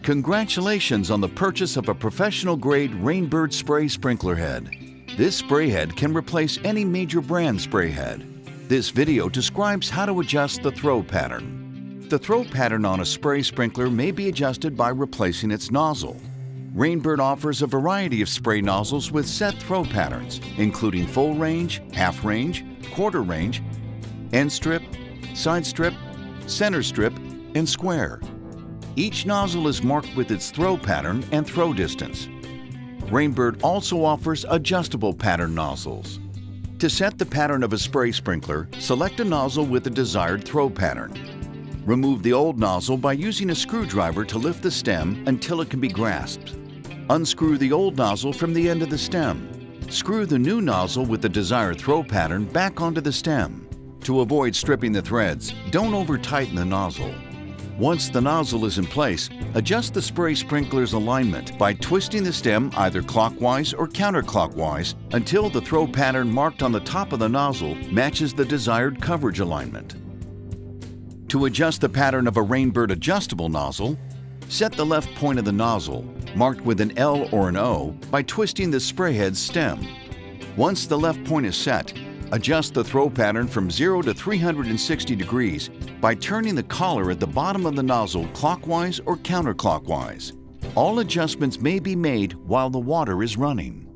Congratulations on the purchase of a professional-grade Rainbird spray sprinkler head. This spray head can replace any major brand spray head. This video describes how to adjust the throw pattern. The throw pattern on a spray sprinkler may be adjusted by replacing its nozzle. Rainbird offers a variety of spray nozzles with set throw patterns, including full range, half range, quarter range, end strip, side strip, center strip, and square. Each nozzle is marked with its throw pattern and throw distance. Rainbird also offers adjustable pattern nozzles. To set the pattern of a spray sprinkler, select a nozzle with the desired throw pattern. Remove the old nozzle by using a screwdriver to lift the stem until it can be grasped. Unscrew the old nozzle from the end of the stem. Screw the new nozzle with the desired throw pattern back onto the stem. To avoid stripping the threads, don't over-tighten the nozzle. Once the nozzle is in place, adjust the spray sprinkler's alignment by twisting the stem either clockwise or counterclockwise until the throw pattern marked on the top of the nozzle matches the desired coverage alignment. To adjust the pattern of a Rainbird adjustable nozzle, set the left point of the nozzle, marked with an L or an O, by twisting the spray head's stem. Once the left point is set, adjust the throw pattern from 0 to 360 degrees by turning the collar at the bottom of the nozzle clockwise or counterclockwise. All adjustments may be made while the water is running.